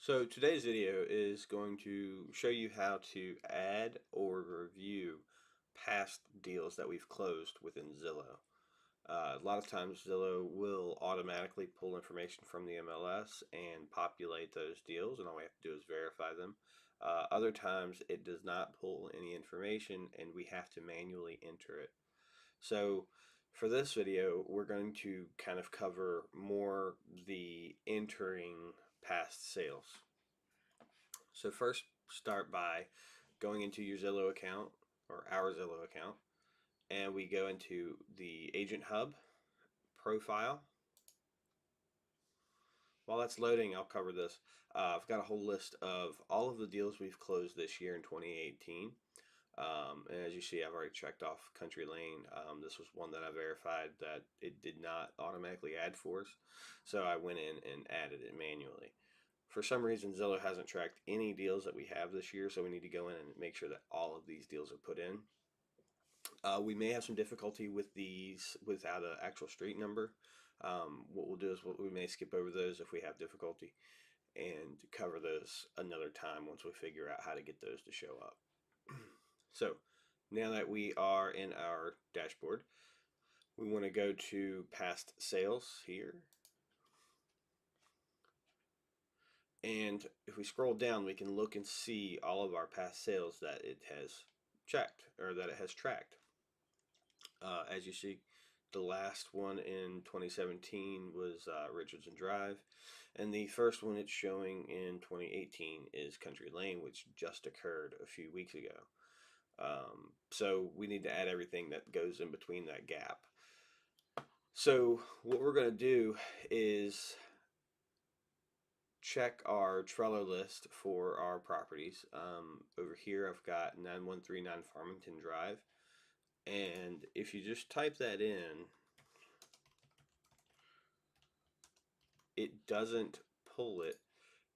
So today's video is going to show you how to add or review past deals that we've closed within Zillow. A lot of times Zillow will automatically pull information from the MLS and populate those deals, and all we have to do is verify them. Other times it does not pull any information and we have to manually enter it. So for this video, we're going to kind of cover more the entering past sales. So first, start by going into your Zillow account or our Zillow account, and we go into the Agent Hub profile. While that's loading, I'll cover this. I've got a whole list of all of the deals we've closed this year in 2018. And as you see, I've already checked off Country Lane. This was one that I verified that it did not automatically add for us, so I went in and added it manually. For some reason, Zillow hasn't tracked any deals that we have this year, so we need to go in and make sure that all of these deals are put in. We may have some difficulty with these without an actual street number. What we'll do is we may skip over those if we have difficulty and cover those another time once we figure out how to get those to show up. So now that we are in our dashboard, we want to go to past sales here. And if we scroll down, we can look and see all of our past sales that it has checked or that it has tracked. As you see, the last one in 2017 was Richardson Drive, and the first one it's showing in 2018 is Country Lane, which just occurred a few weeks ago. So we need to add everything that goes in between that gap. So what we're going to do is check our Trello list for our properties. Over here I've got 9139 Farmington Drive, and if you just type that in, it doesn't pull it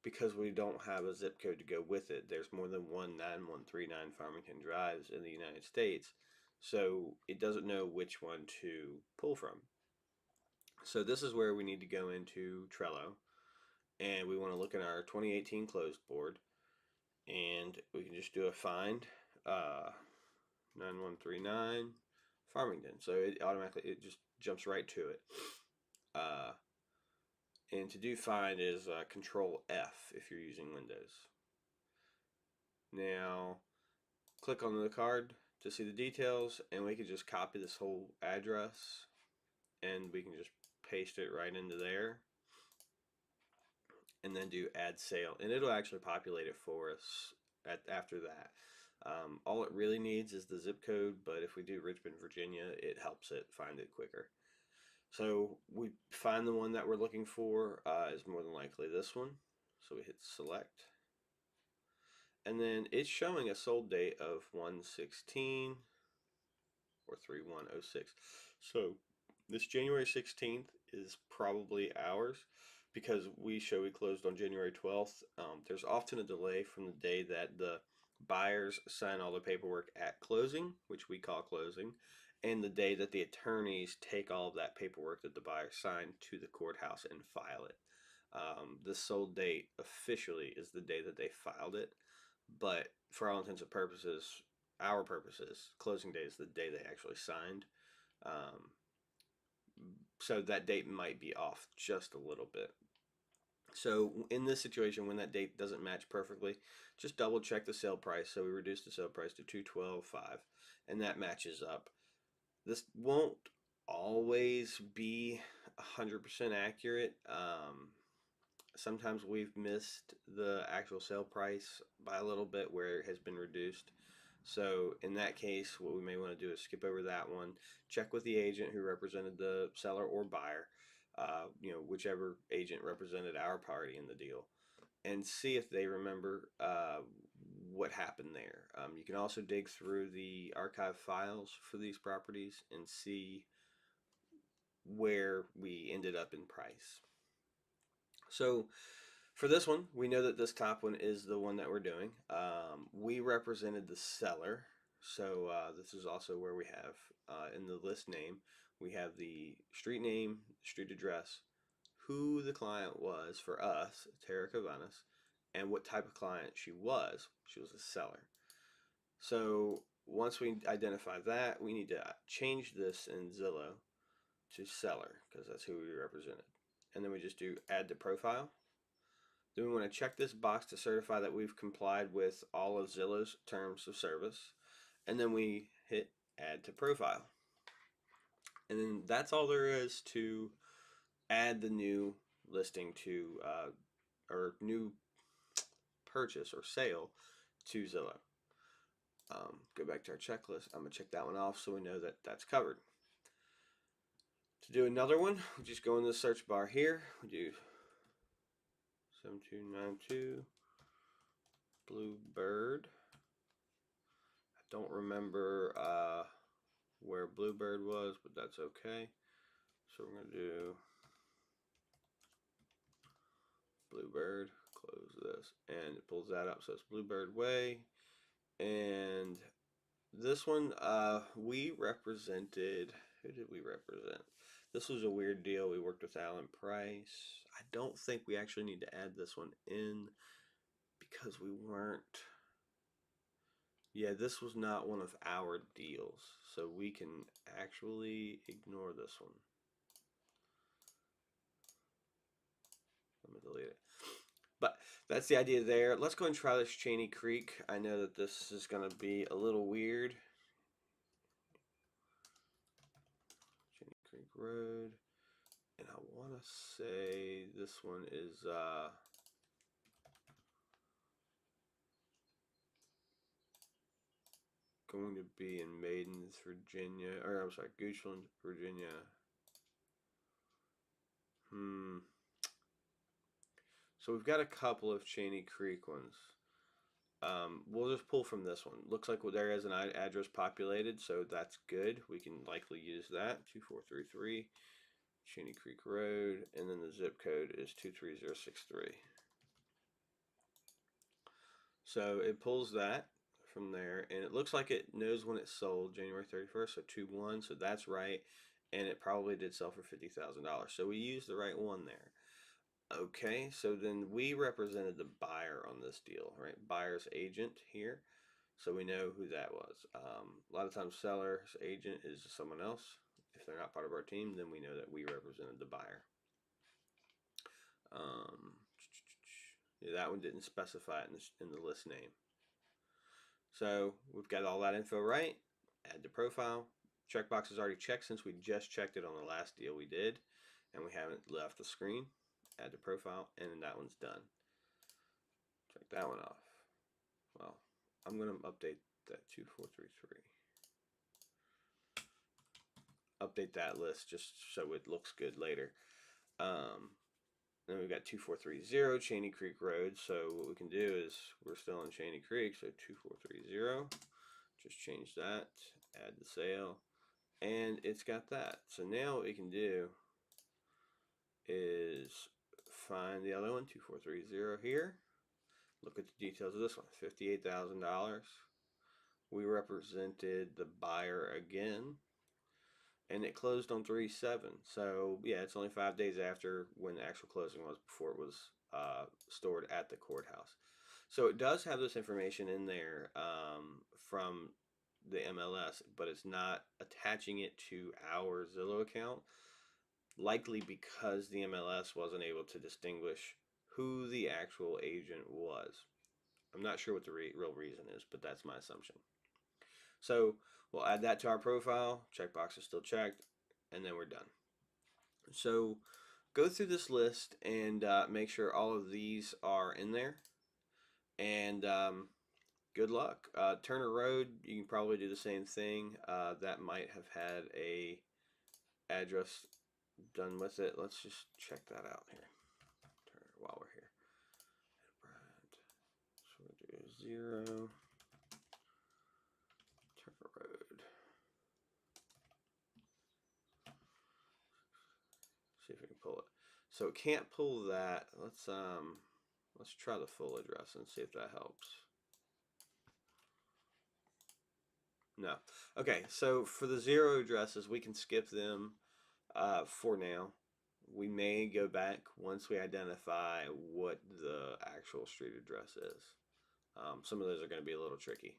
because we don't have a zip code to go with it. There's more than one 9139 Farmington Drives in the United States, so it doesn't know which one to pull from. So this is where we need to go into Trello, and we want to look in our 2018 closed board, and we can just do a find 9139 Farmington. So it just jumps right to it. And to do find is Control F if you're using Windows. Now click on the card to see the details, and we can just copy this whole address and we can just paste it right into there and then do add sale, and it'll actually populate it for us after that. All it really needs is the zip code, but if we do Richmond, Virginia, it helps it find it quicker. So we find the one that we're looking for is more than likely this one. So we hit select. And then it's showing a sold date of 1/16 or 3/1/06. So this January 16th is probably ours because we closed on January 12th. There's often a delay from the day that the buyers sign all the paperwork at closing, which we call closing, and the day that the attorneys take all of that paperwork that the buyer signed to the courthouse and file it. The sold date officially is the day that they filed it, but for all intents and purposes, our purposes, closing day is the day they actually signed. So that date might be off just a little bit. So in this situation, when that date doesn't match perfectly, just double check the sale price. So we reduced the sale price to 212.5, and that matches up. This won't always be 100% accurate. Sometimes we've missed the actual sale price by a little bit where it has been reduced. So in that case, what we may want to do is skip over that one, check with the agent who represented the seller or buyer, whichever agent represented our party in the deal, and see if they remember what happened there. You can also dig through the archive files for these properties and see where we ended up in price. So for this one, we know that this top one is the one that we're doing. We represented the seller, so this is also where we have in the list name, we have the street name, street address, who the client was for us, Tara Cavanas, and what type of client she was. She was a seller. So once we identify that, we need to change this in Zillow to seller because that's who we represented. And then we just do add to profile. Then we want to check this box to certify that we've complied with all of Zillow's terms of service. And then we hit add to profile. And then that's all there is to add the new listing to, or new purchase or sale to Zillow. Go back to our checklist. I'm going to check that one off so we know that that's covered. To do another one, we just go in the search bar here. We do 7292 Bluebird. I don't remember where Bluebird was, but that's okay. So we're going to do Bluebird, close this, and it pulls that up. So it's Bluebird Way. And this one, we represented, who did we represent? This was a weird deal. We worked with Alan Price. I don't think we actually need to add this one in because we weren't, yeah, this was not one of our deals. So we can actually ignore this one. Let me delete it. But that's the idea there. Let's go and try this Cheney Creek. I know that this is going to be a little weird. Cheney Creek Road. And I want to say this one is going to be in Maidens, Virginia. Or I'm sorry, Goochland, Virginia. So we've got a couple of Cheney Creek ones. We'll just pull from this one. Looks like there is an address populated, so that's good. We can likely use that. 2433 Cheney Creek Road, and then the zip code is 23063. So it pulls that from there, and it looks like it knows when it sold, January 31st, so 2/1, so that's right, and it probably did sell for $50,000. So we used the right one there. Okay, so then we represented the buyer on this deal, right? Buyer's agent here. So we know who that was. A lot of times seller's agent is someone else. If they're not part of our team, then we know that we represented the buyer. Yeah, that one didn't specify it in the list name. So we've got all that info right. Add to profile. Checkbox is already checked since we just checked it on the last deal we did. And we haven't left the screen. Add to profile, and then that one's done. Check that one off. Well, I'm going to update that 2433. Update that list just so it looks good later. Then we've got 2430 Cheney Creek Road. So what we can do is we're still in Cheney Creek, so 2430. Just change that, add the sale, and it's got that. So now what we can do is find the other one, 2430 here. Look at the details of this one, $58,000. We represented the buyer again, and it closed on 3/7. So yeah, it's only 5 days after when the actual closing was, before it was stored at the courthouse. So it does have this information in there from the MLS, but it's not attaching it to our Zillow account, likely because the MLS wasn't able to distinguish who the actual agent was. I'm not sure what the real reason is, but that's my assumption. So we'll add that to our profile. Checkbox is still checked, and then we're done. So go through this list and make sure all of these are in there. And good luck. Turner Road, you can probably do the same thing. That might have had a address done with it. Let's just check that out here. Turner, while we're here. So we'll do 0. Turner Road. See if we can pull it. So it can't pull that. Let's try the full address and see if that helps. No. Okay, so for the 0 addresses, we can skip them for now. We may go back once we identify what the actual street address is. Some of those are going to be a little tricky.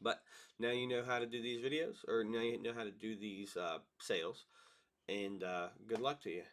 But now you know how to do these videos, or now you know how to do these sales, and good luck to you.